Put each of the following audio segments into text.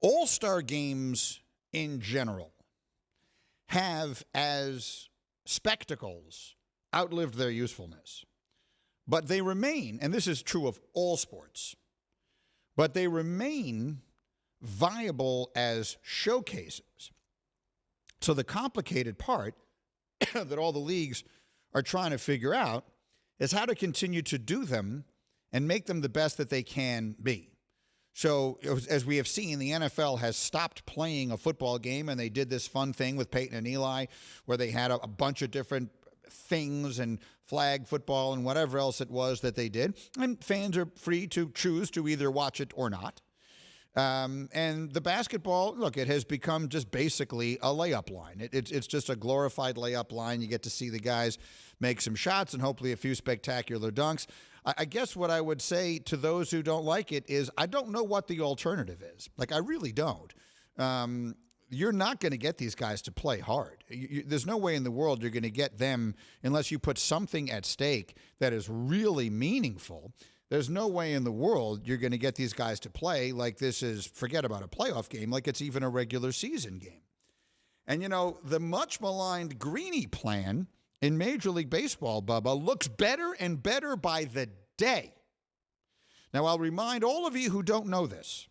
All-star games in general have, as spectacles, outlived their usefulness. But they remain, and this is true of all sports, but they remain viable as showcases. So the complicated part that all the leagues are trying to figure out is how to continue to do them and make them the best that they can be. So as we have seen, the NFL has stopped playing a football game, and they did this fun thing with Peyton and Eli where they had a bunch of different things and flag football and whatever else it was that they did. And fans are free to choose to either watch it or not. And the basketball, look, it has become just basically a layup line. It's just a glorified layup line. You get to see the guys make some shots and hopefully a few spectacular dunks. I guess what I would say to those who don't like it is I don't know what the alternative is. Like, I really don't. You're not going to get these guys to play hard. There's no way in the world you're going to get them unless you put something at stake that is really meaningful. There's no way in the world you're going to get these guys to play like this is, forget about a playoff game, like it's even a regular season game. And, you know, the much maligned Greeny plan in Major League Baseball, Bubba, looks better and better by the day. Now, I'll remind all of you who don't know this,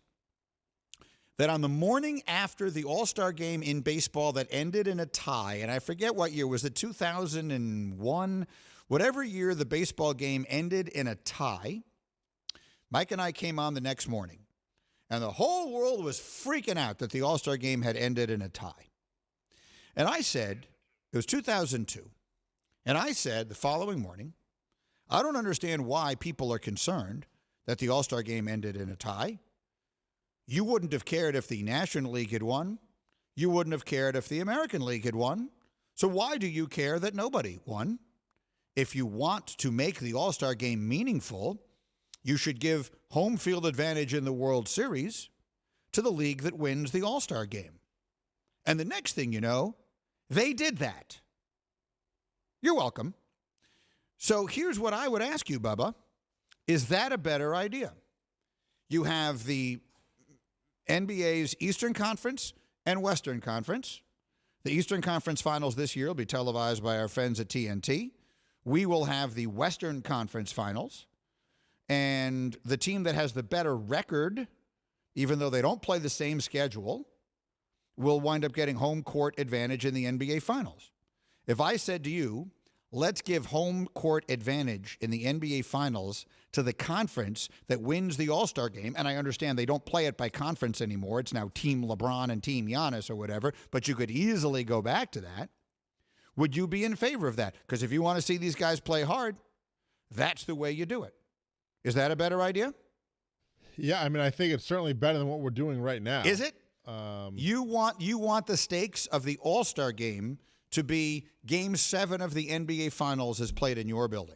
that on the morning after the All-Star game in baseball that ended in a tie, and I forget what year, was it 2001? Whatever year the baseball game ended in a tie, Mike and I came on the next morning, and the whole world was freaking out that the All-Star game had ended in a tie. And I said, it was 2002, and I said the following morning, I don't understand why people are concerned that the All-Star game ended in a tie. You wouldn't have cared if the National League had won. You wouldn't have cared if the American League had won. So why do you care that nobody won? If you want to make the All-Star game meaningful, you should give home field advantage in the World Series to the league that wins the All-Star game. And the next thing you know, they did that. You're welcome. So here's what I would ask you, Bubba. Is that a better idea? You have the NBA's Eastern Conference and Western Conference. The Eastern Conference Finals this year will be televised by our friends at TNT. We will have the Western Conference Finals. And the team that has the better record, even though they don't play the same schedule, will wind up getting home court advantage in the NBA Finals. If I said to you, let's give home court advantage in the NBA Finals to the conference that wins the All-Star game, and I understand they don't play it by conference anymore. It's now Team LeBron and Team Giannis or whatever, but you could easily go back to that. Would you be in favor of that? Because if you want to see these guys play hard, that's the way you do it. Is that a better idea? Yeah, I mean, I think it's certainly better than what we're doing right now. Is it? You want the stakes of the All-Star game to be Game 7 of the NBA Finals as played in your building.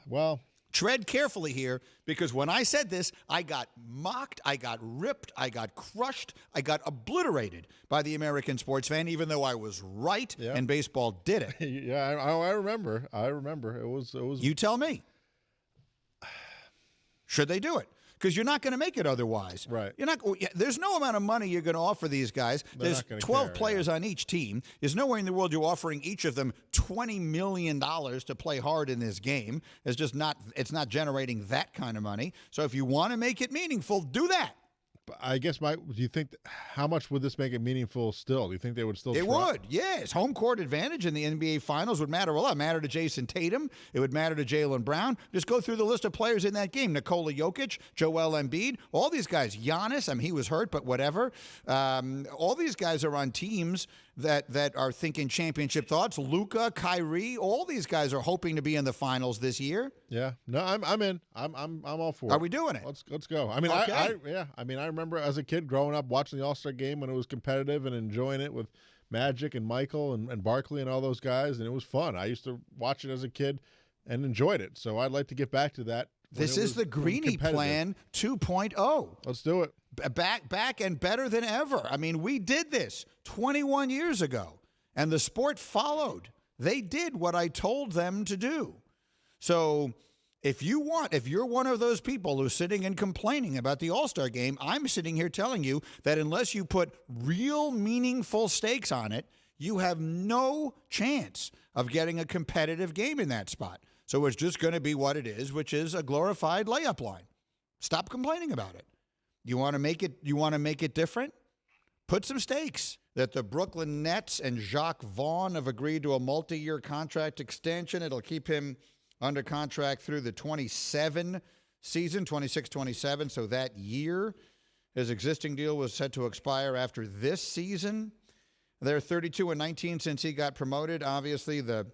Well, tread carefully here, because when I said this, I got mocked, I got ripped, I got crushed, I got obliterated by the American sports fan, even though I was right and baseball did it. Yeah, I remember. It was. You tell me. Should they do it? Because you're not going to make it otherwise. Right. There's no amount of money you're going to offer these guys. There's 12 players on each team. There's no way in the world you're offering each of them $20 million to play hard in this game. It's not generating that kind of money. So if you want to make it meaningful, do that. I guess, Mike, do you think how much would this make it meaningful still? Do you think they would still try? It would, yes. Home court advantage in the NBA Finals would matter a lot. It would matter to Jason Tatum. It would matter to Jaylen Brown. Just go through the list of players in that game. Nikola Jokic, Joel Embiid, all these guys. Giannis, I mean, he was hurt, but whatever. All these guys are on teams that are thinking championship thoughts. Luka, Kyrie, all these guys are hoping to be in the finals this year. Yeah, no, I'm in. I'm all for it. Are we doing it? Let's go. I mean, okay. I remember as a kid growing up watching the All-Star game when it was competitive and enjoying it with Magic and Michael and Barkley and all those guys, and it was fun. I used to watch it as a kid and enjoyed it. So I'd like to get back to that. This is the Greeny plan 2.0. Let's do it. Back and better than ever. I mean, we did this 21 years ago, and the sport followed. They did what I told them to do. So If you're one of those people who's sitting and complaining about the All-Star game, I'm sitting here telling you that unless you put real meaningful stakes on it, you have no chance of getting a competitive game in that spot. So it's just going to be what it is, which is a glorified layup line. Stop complaining about it. You want to make it different? Put some stakes. That the Brooklyn Nets and Jacque Vaughn have agreed to a multi-year contract extension. It'll keep him under contract through the 27 season, 26-27. So that year, his existing deal was set to expire after this season. They're 32-19 since he got promoted. Obviously, the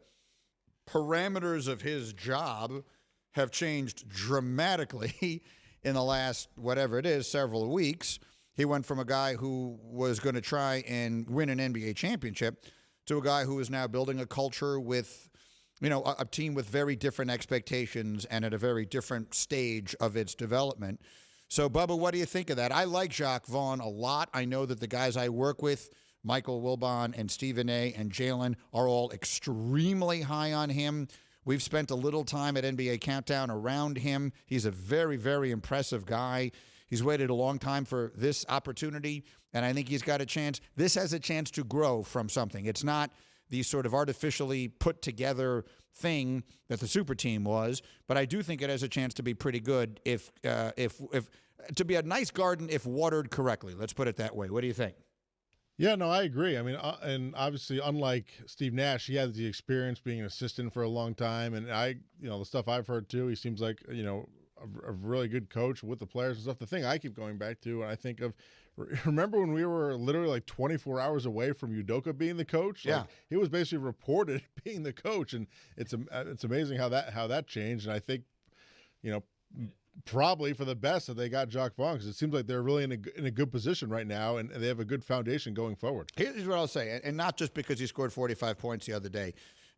parameters of his job have changed dramatically in the last, whatever it is, several weeks. He went from a guy who was going to try and win an NBA championship to a guy who is now building a culture with, a team with very different expectations and at a very different stage of its development. So, Bubba, what do you think of that? I like Jacque Vaughn a lot. I know that the guys I work with, Michael Wilbon and Stephen A. and Jalen, are all extremely high on him. We've spent a little time at NBA Countdown around him. He's a very, very impressive guy. He's waited a long time for this opportunity, and I think he's got a chance. This has a chance to grow from something. It's not the sort of artificially put together thing that the super team was, but I do think it has a chance to be pretty good if to be a nice garden if watered correctly. Let's put it that way. What do you think? Yeah, no, I agree. I mean, and obviously, unlike Steve Nash, he has the experience being an assistant for a long time, and the stuff I've heard too, he seems like a really good coach with the players and stuff. The thing I keep going back to, and I think of, remember when we were literally like 24 hours away from Udoka being the coach? Yeah, he was basically reported being the coach, and it's amazing how that changed. And I think, probably for the best that they got Jacque Vaughn, because it seems like they're really in a good position right now, and they have a good foundation going forward. Here's what I'll say, and not just because he scored 45 points the other day.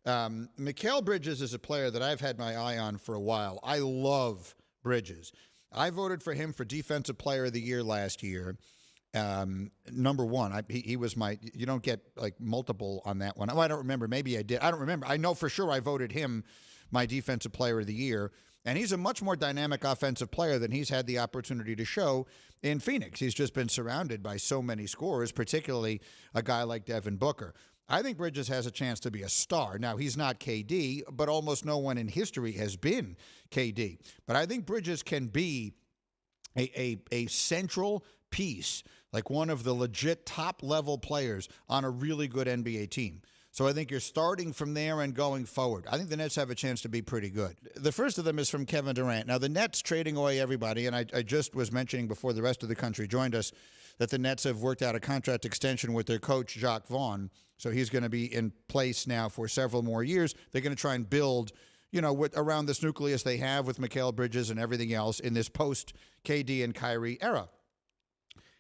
Mikal Bridges is a player that I've had my eye on for a while. I love Bridges. I voted for him for Defensive Player of the Year last year. Number one, he was you don't get like multiple on that one. Oh, I don't remember. Maybe I did. I don't remember. I know for sure I voted him my Defensive Player of the Year. And he's a much more dynamic offensive player than he's had the opportunity to show in Phoenix. He's just been surrounded by so many scorers, particularly a guy like Devin Booker. I think Bridges has a chance to be a star. Now, he's not KD, but almost no one in history has been KD. But I think Bridges can be a central piece, like one of the legit top-level players on a really good NBA team. So I think you're starting from there and going forward. I think the Nets have a chance to be pretty good. The first of them is from Kevin Durant. Now, the Nets trading away everybody, and I just was mentioning before the rest of the country joined us that the Nets have worked out a contract extension with their coach, Jacque Vaughn. So he's going to be in place now for several more years. They're going to try and build, around this nucleus they have with Mikal Bridges and everything else in this post-KD and Kyrie era.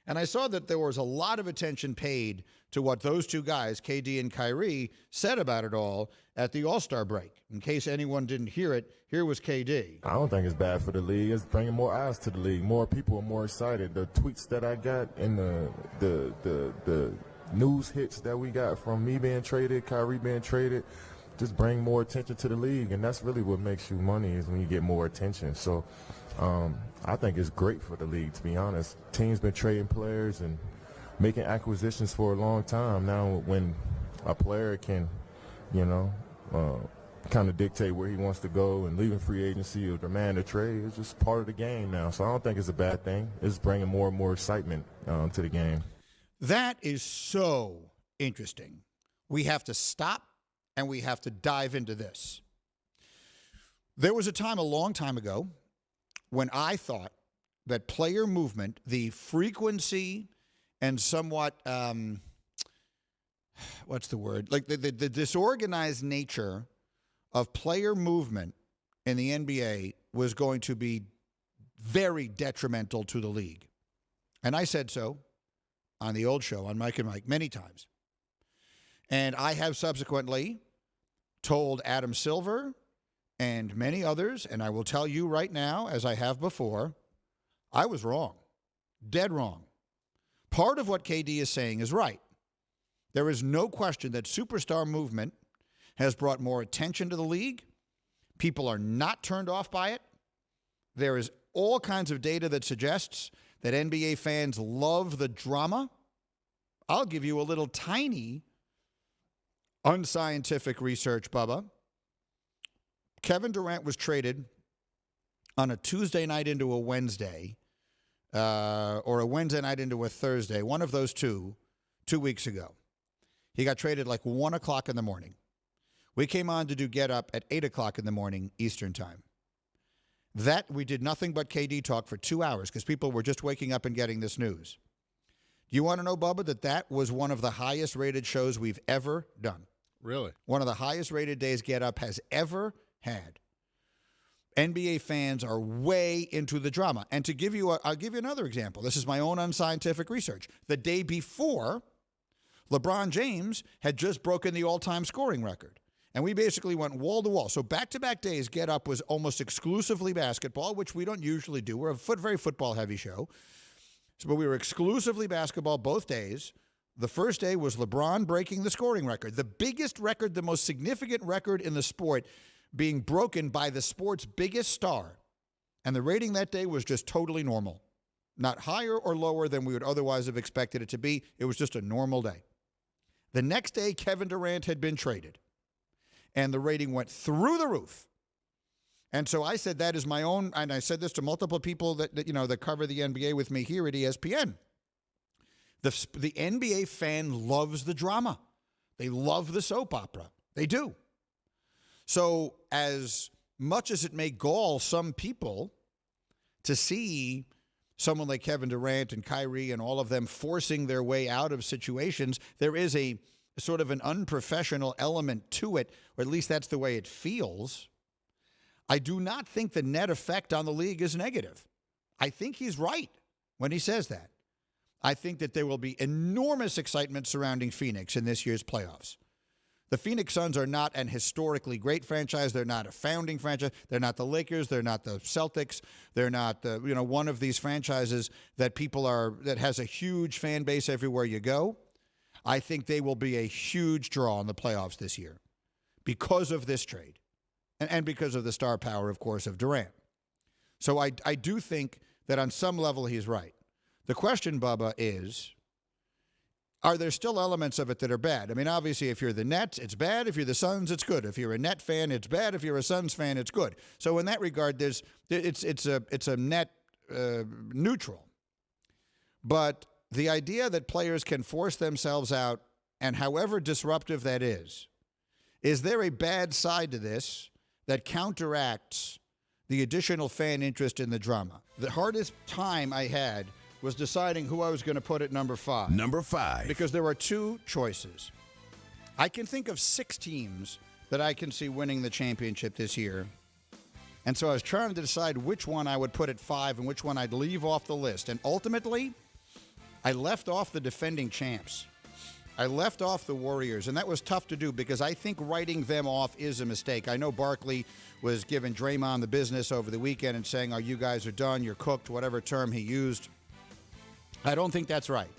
And I saw that there was a lot of attention paid to what those two guys, KD and Kyrie, said about it all at the All-Star break. In case anyone didn't hear it, here was KD. I don't think it's bad for the league. It's bringing more eyes to the league. More people are more excited. The tweets that I got and the news hits that we got from me being traded, Kyrie being traded, just bring more attention to the league. And that's really what makes you money, is when you get more attention. So I think it's great for the league, to be honest. Teams been trading players and making acquisitions for a long time. Now when a player can, kind of dictate where he wants to go and leaving free agency or demand a trade, it's just part of the game now. So I don't think it's a bad thing. It's bringing more and more excitement to the game. That is so interesting. We have to stop and we have to dive into this. There was a time a long time ago when I thought that player movement, the frequency and somewhat, what's the word? Like the disorganized nature of player movement in the NBA was going to be very detrimental to the league. And I said so on the old show, on Mike and Mike, many times. And I have subsequently told Adam Silver and many others, and I will tell you right now, as I have before, I was wrong. Dead wrong. Part of what KD is saying is right. There is no question that superstar movement has brought more attention to the league, People are not turned off by it. There is all kinds of data that suggests that NBA fans love the drama. I'll give you a little tiny unscientific research, Bubba. Kevin Durant was traded on a Tuesday night into a Wednesday, or a Wednesday night into a Thursday, one of those 2 weeks ago. He got traded like 1 o'clock in the morning. We came on to do Get Up at 8 o'clock in the morning Eastern time. That we did nothing but KD talk for 2 hours because people were just waking up and getting this news. You want to know, Bubba, that was one of the highest rated shows we've ever done. Really? One of the highest rated days Get Up has ever had. NBA fans are way into the drama. And to give you, I'll give you another example. This is my own unscientific research. The day before, LeBron James had just broken the all-time scoring record. And we basically went wall to wall. So back-to-back days, Get Up was almost exclusively basketball, which we don't usually do. We're a very football-heavy show. But we were exclusively basketball both days. The first day was LeBron breaking the scoring record, the biggest record, the most significant record in the sport, being broken by the sport's biggest star. And the rating that day was just totally normal. Not higher or lower than we would otherwise have expected it to be. It was just a normal day. The next day, Kevin Durant had been traded. And the rating went through the roof. And so I said that is my own, and I said this to multiple people that cover the NBA with me here at ESPN. The NBA fan loves the drama. They love the soap opera. They do. So as much as it may gall some people to see someone like Kevin Durant and Kyrie and all of them forcing their way out of situations, there is a sort of an unprofessional element to it, or at least that's the way it feels. I do not think the net effect on the league is negative. I think he's right when he says that. I think that there will be enormous excitement surrounding Phoenix in this year's playoffs. The Phoenix Suns are not an historically great franchise. They're not a founding franchise. They're not the Lakers. They're not the Celtics. They're not one of these franchises that that has a huge fan base everywhere you go. I think they will be a huge draw in the playoffs this year because of this trade and because of the star power, of course, of Durant. So I do think that on some level he's right. The question, Bubba, is, are there still elements of it that are bad? I mean, obviously, if you're the Nets, it's bad. If you're the Suns, it's good. If you're a Net fan, it's bad. If you're a Suns fan, it's good. So in that regard, it's a net neutral. But the idea that players can force themselves out, and however disruptive that is there a bad side to this that counteracts the additional fan interest in the drama? The hardest time I had was deciding who I was going to put at number 5. Number 5. Because there are two choices. I can think of 6 teams that I can see winning the championship this year. And so I was trying to decide which one I would put at 5 and which one I'd leave off the list. And ultimately, I left off the defending champs. I left off the Warriors, and that was tough to do because I think writing them off is a mistake. I know Barkley was giving Draymond the business over the weekend and saying, "Oh, you guys are done, you're cooked," whatever term he used. I don't think that's right.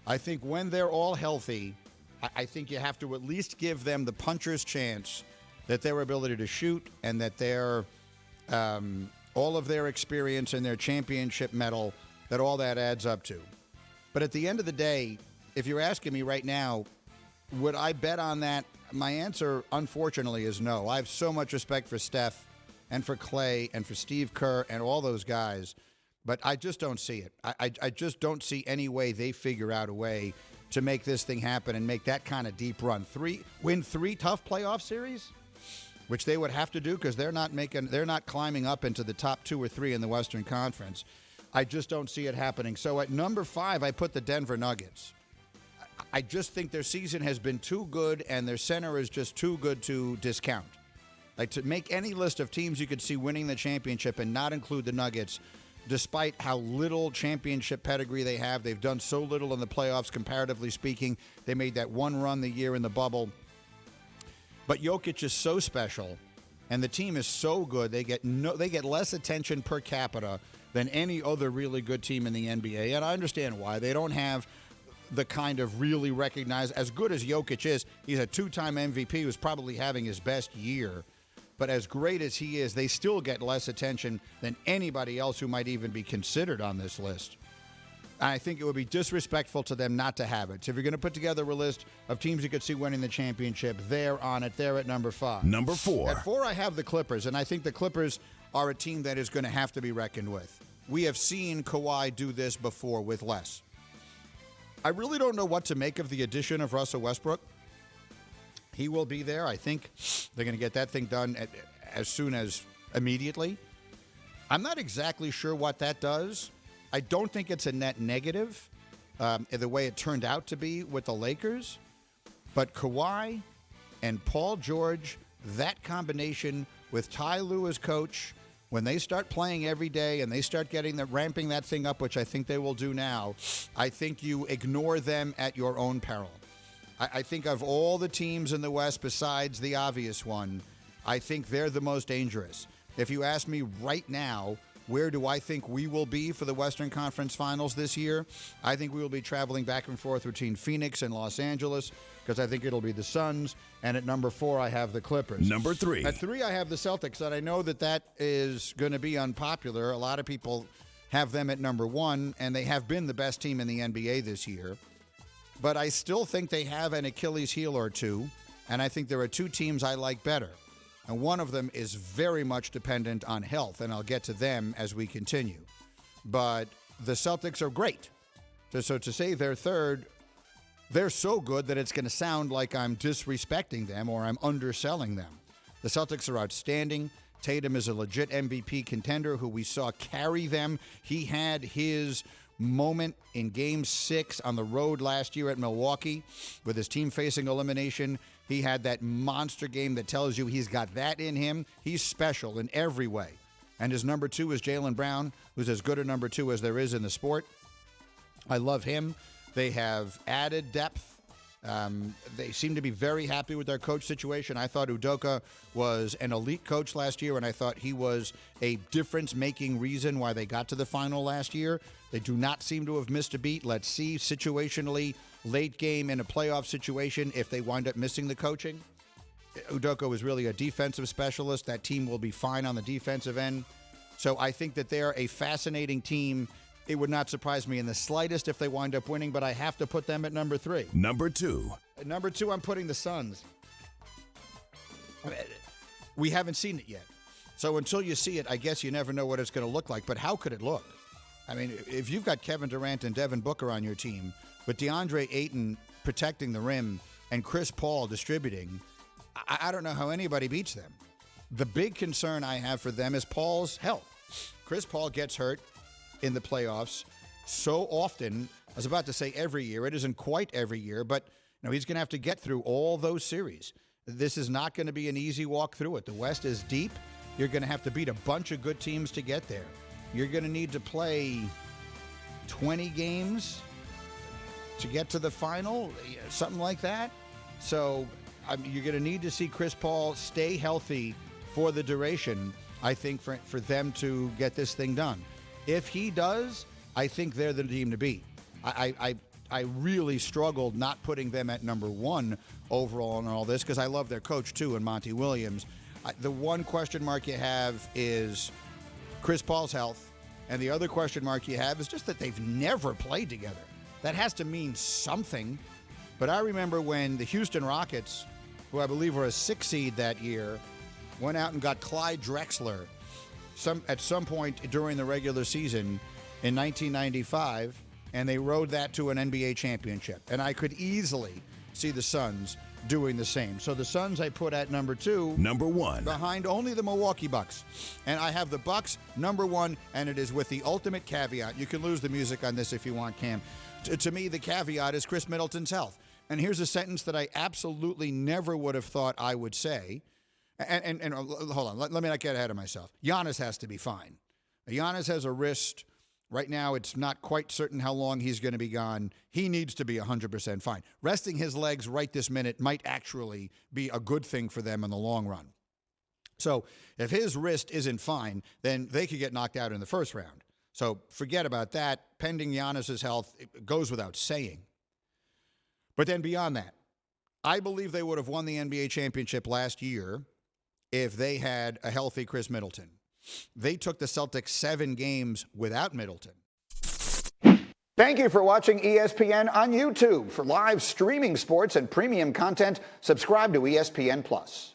I think when they're all healthy, I think you have to at least give them the puncher's chance that their ability to shoot and that their all of their experience and their championship medal, that all that adds up to. But at the end of the day, if you're asking me right now, would I bet on that? My answer, unfortunately, is no. I have so much respect for Steph and for Clay and for Steve Kerr and all those guys. But I just don't see it. I just don't see any way they figure out a way to make this thing happen and make that kind of deep run. Win 3 tough playoff series, which they would have to do because they're not climbing up into the top 2 or 3 in the Western Conference. I just don't see it happening. So at number 5, I put the Denver Nuggets. I just think their season has been too good and their center is just too good to discount. Like, to make any list of teams you could see winning the championship and not include the Nuggets, despite how little championship pedigree they have. They've done so little in the playoffs, comparatively speaking. They made that one run the year in the bubble. But Jokic is so special, and the team is so good. They get less attention per capita than any other really good team in the NBA, and I understand why. They don't have the kind of really recognized, as good as Jokic is. He's a 2-time MVP who's probably having his best year But as great as he is, they still get less attention than anybody else who might even be considered on this list. I think it would be disrespectful to them not to have it. So if you're going to put together a list of teams you could see winning the championship, they're on it. They're at number 5. Number 4. At 4, I have the Clippers, and I think the Clippers are a team that is going to have to be reckoned with. We have seen Kawhi do this before with less. I really don't know what to make of the addition of Russell Westbrook. He will be there. I think they're going to get that thing done as soon as immediately. I'm not exactly sure what that does. I don't think it's a net negative the way it turned out to be with the Lakers. But Kawhi and Paul George, that combination with Ty Lue as coach, when they start playing every day and they start ramping that thing up, which I think they will do now, I think you ignore them at your own peril. I think of all the teams in the West besides the obvious one, I think they're the most dangerous. If you ask me right now, where do I think we will be for the Western Conference Finals this year? I think we will be traveling back and forth between Phoenix and Los Angeles because I think it'll be the Suns. And at number 4, I have the Clippers. Number 3. At 3, I have the Celtics, and I know that is going to be unpopular. A lot of people have them at number 1, and they have been the best team in the NBA this year. But I still think they have an Achilles heel or two, and I think there are 2 teams I like better. And one of them is very much dependent on health, and I'll get to them as we continue. But the Celtics are great. So to say they're third, they're so good that it's going to sound like I'm disrespecting them or I'm underselling them. The Celtics are outstanding. Tatum is a legit MVP contender who we saw carry them. He had his moment in Game 6 on the road last year at Milwaukee with his team facing elimination. He had that monster game that tells you he's got that in him. He's special in every way. And his number 2 is Jaylen Brown, who's as good a number 2 as there is in the sport. I love him. They have added depth. They seem to be very happy with their coach situation. I thought Udoka was an elite coach last year, and I thought he was a difference-making reason why they got to the final last year. They do not seem to have missed a beat. Let's see, situationally, late game in a playoff situation, if they wind up missing the coaching. Udoka was really a defensive specialist. That team will be fine on the defensive end. So I think that they're a fascinating team. It would not surprise me in the slightest if they wind up winning, but I have to put them at number 3. Number 2. At number 2, I'm putting the Suns. We haven't seen it yet. So until you see it, I guess you never know what it's going to look like. But how could it look? I mean, if you've got Kevin Durant and Devin Booker on your team, with DeAndre Ayton protecting the rim and Chris Paul distributing, I don't know how anybody beats them. The big concern I have for them is Paul's health. Chris Paul gets hurt in the playoffs so often. I was about to say every year. It isn't quite every year, but he's going to have to get through all those series. This is not going to be an easy walk through it. The West is deep. You're going to have to beat a bunch of good teams to get there. You're going to need to play 20 games to get to the final, something like that. So you're going to need to see Chris Paul stay healthy for the duration, I think, for them to get this thing done. If he does, I think they're the team to beat. I really struggled not putting them at number 1 overall in all this because I love their coach, too, and Monty Williams. The one question mark you have is Chris Paul's health, and the other question mark you have is just that they've never played together. That has to mean something. But I remember when the Houston Rockets, who I believe were a 6 seed that year, went out and got Clyde Drexler at some point during the regular season in 1995, and they rode that to an NBA championship. And I could easily see the Suns doing the same. So the Suns I put at number 2. Number 1. Behind only the Milwaukee Bucks. And I have the Bucks number 1, and it is with the ultimate caveat. You can lose the music on this if you want, Cam. To me, the caveat is Chris Middleton's health. And here's a sentence that I absolutely never would have thought I would say. And hold on, let me not get ahead of myself. Giannis has to be fine. Giannis has a wrist. Right now, it's not quite certain how long he's going to be gone. He needs to be 100% fine. Resting his legs right this minute might actually be a good thing for them in the long run. So if his wrist isn't fine, then they could get knocked out in the first round. So forget about that. Pending Giannis's health, it goes without saying. But then beyond that, I believe they would have won the NBA championship last year if they had a healthy Chris Middleton. They took the Celtics 7 games without Middleton. Thank you for watching ESPN on YouTube. For live streaming sports and premium content, subscribe to ESPN+.